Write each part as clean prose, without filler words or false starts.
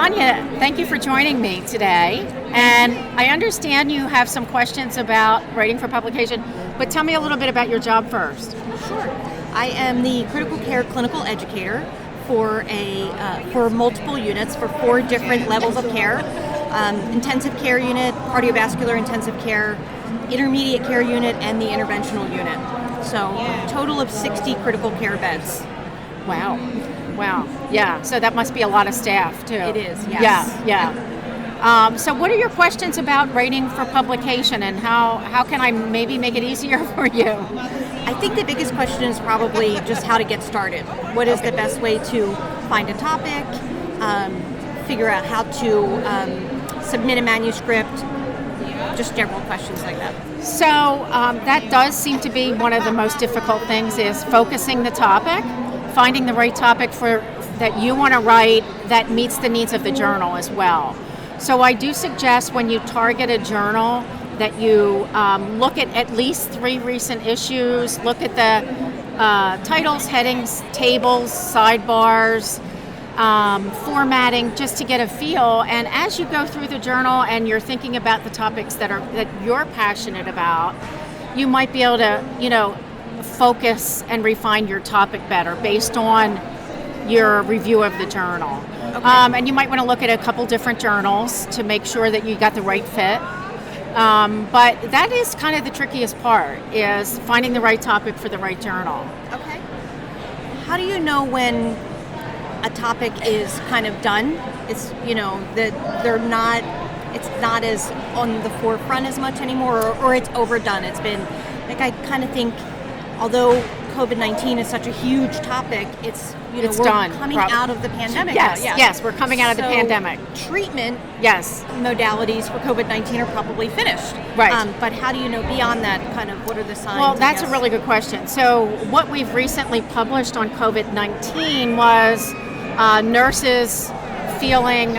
Tania, thank you for joining me today. And I understand you have some questions about writing for publication, but tell me a little bit about your job first. Sure. I am the critical care clinical educator for multiple units for 4 different levels of care. Intensive care unit, cardiovascular intensive care, intermediate care unit, and the interventional unit. So a total of 60 critical care beds. Wow. Yeah, so that must be a lot of staff too. It is, yes. Yeah. So what are your questions about writing for publication, and how can I maybe make it easier for you? I think the biggest question is probably just how to get started. What is the best way to find a topic, figure out how to submit a manuscript, just general questions like that. So that does seem to be one of the most difficult things, is focusing the topic, finding the right topic that you want to write that meets the needs of the journal as well. So I do suggest when you target a journal that you look at least 3 recent issues, look at the titles, headings, tables, sidebars, formatting, just to get a feel. And as you go through the journal and you're thinking about the topics that you're passionate about, you might be able to, focus and refine your topic better based on your review of the journal. Okay. And you might want to look at a couple different journals to make sure that you got the right fit. But that is kind of the trickiest part, is finding the right topic for the right journal. Okay. How do you know when a topic is kind of done? It's, that it's not as on the forefront as much anymore, or it's overdone. It's been, I kind of think, although COVID-19 is such a huge topic, it's we're done. Coming out of the pandemic. Yes, we're coming out of the pandemic. Treatment Yes. modalities for COVID-19 are probably finished. Right. But how do you know beyond that, kind of what are the signs? Well, that's a really good question. So what we've recently published on COVID-19 was nurses feeling,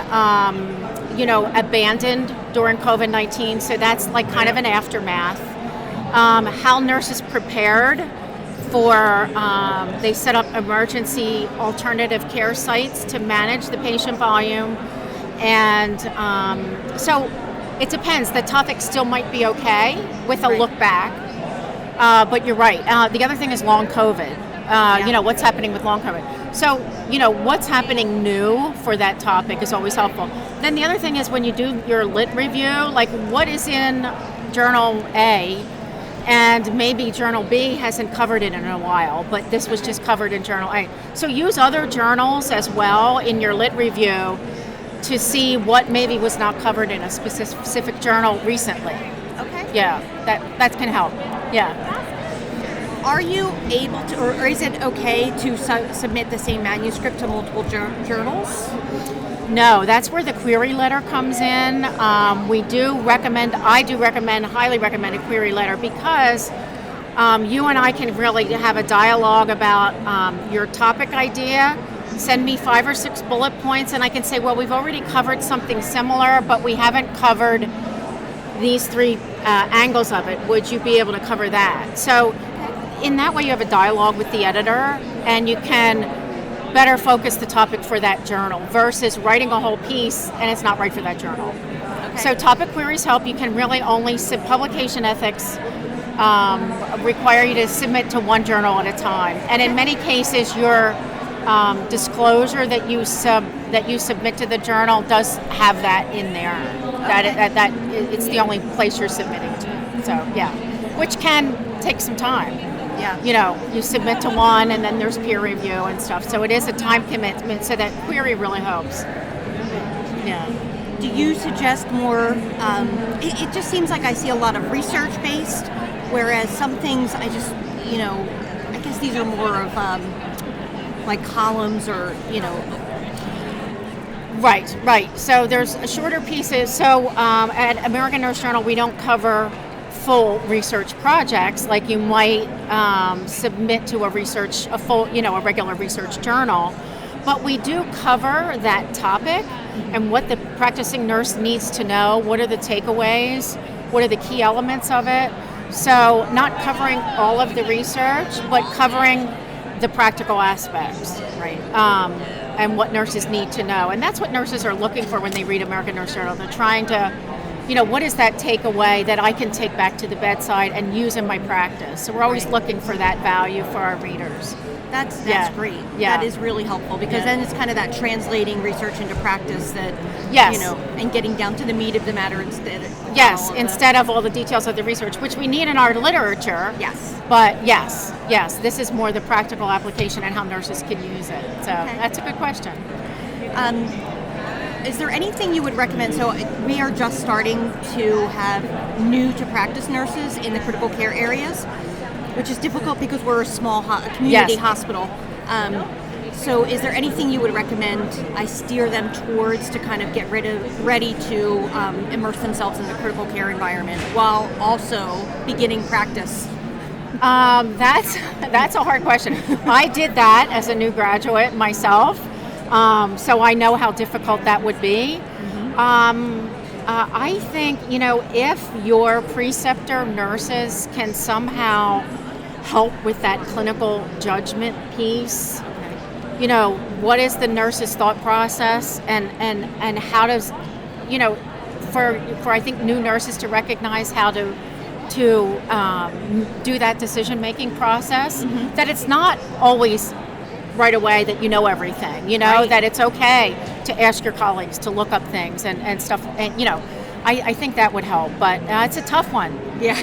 abandoned during COVID-19. So that's like kind of an aftermath. How nurses prepared for, they set up emergency alternative care sites to manage the patient volume. And so it depends. The topic still might be okay with a look back. But you're right. The other thing is long COVID. What's happening with long COVID. So, what's happening new for that topic is always helpful. Then the other thing is when you do your lit review, like what is in Journal A, and maybe Journal B hasn't covered it in a while, but this was just covered in Journal A. So use other journals as well in your lit review to see what maybe was not covered in a specific journal recently. Okay. Yeah, that can help. Yeah. Are you able to, or is it okay to submit the same manuscript to multiple journals? No, that's where the query letter comes in. I do recommend, highly recommend a query letter, because you and I can really have a dialogue about your topic idea. Send me 5 or 6 bullet points and I can say, well, we've already covered something similar, but we haven't covered these 3 angles of it. Would you be able to cover that? So in that way you have a dialogue with the editor and you can better focus the topic for that journal versus writing a whole piece and it's not right for that journal. Okay. So topic queries help. You can really only publication ethics require you to submit to one journal at a time. And in many cases, your disclosure that you submit to the journal does have that in there. Okay. That it's the only place you're submitting to. So yeah, which can take some time. Yeah. You submit to one and then there's peer review and stuff. So it is a time commitment, so that query really helps. Yeah. Do you suggest more, it just seems like I see a lot of research-based, whereas some things I just, I guess these are more of like columns or, Right. So there's shorter pieces. So at American Nurse Journal, we don't cover full research projects like you might submit to a regular research journal. But we do cover that topic and what the practicing nurse needs to know. What are the takeaways? What are the key elements of it? So not covering all of the research, but covering the practical aspects. Right. and what nurses need to know. And that's what nurses are looking for when they read American Nurse Journal. They're trying to, what is that takeaway that I can take back to the bedside and use in my practice? So we're always looking for that value for our readers. That's great. Yeah. That is really helpful because then it's kind of that translating research into practice that, and getting down to the meat of the matter instead. Instead of all the details of the research, which we need in our literature. Yes. But yes, this is more the practical application and how nurses can use it. So that's a good question. Is there anything you would recommend? So we are just starting to have new to practice nurses in the critical care areas, which is difficult because we're a small community hospital. So is there anything you would recommend I steer them towards to kind of get ready to immerse themselves in the critical care environment while also beginning practice? That's a hard question. I did that as a new graduate myself, so I know how difficult that would be. I think, if your preceptor nurses can somehow help with that clinical judgment piece, what is the nurse's thought process and how does, for I think new nurses to recognize how to do that decision-making process, that it's not always right away that you know everything, that it's okay to ask your colleagues to look up things and stuff, and I think that would help, but it's a tough one. It's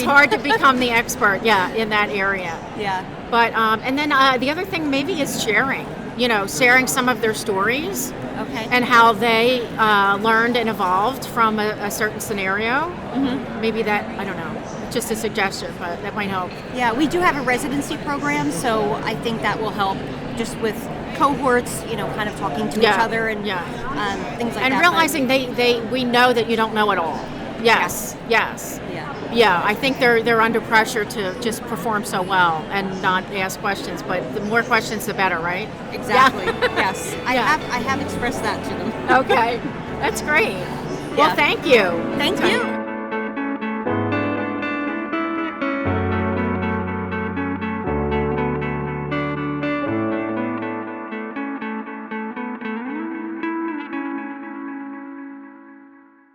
hard to become the expert in that area. But and then the other thing maybe is sharing some of their stories and how they learned and evolved from a certain scenario. Maybe that, I don't know, just a suggestion, but that might help. Yeah, we do have a residency program, so I think that will help just with cohorts, kind of talking to each other and things like that. And realizing we know that you don't know it all. Yes. Yeah, I think they're under pressure to just perform so well and not ask questions, but the more questions the better, right? Exactly. Yes. I have expressed that to them. Okay. That's great. Well, thank you. Thank you.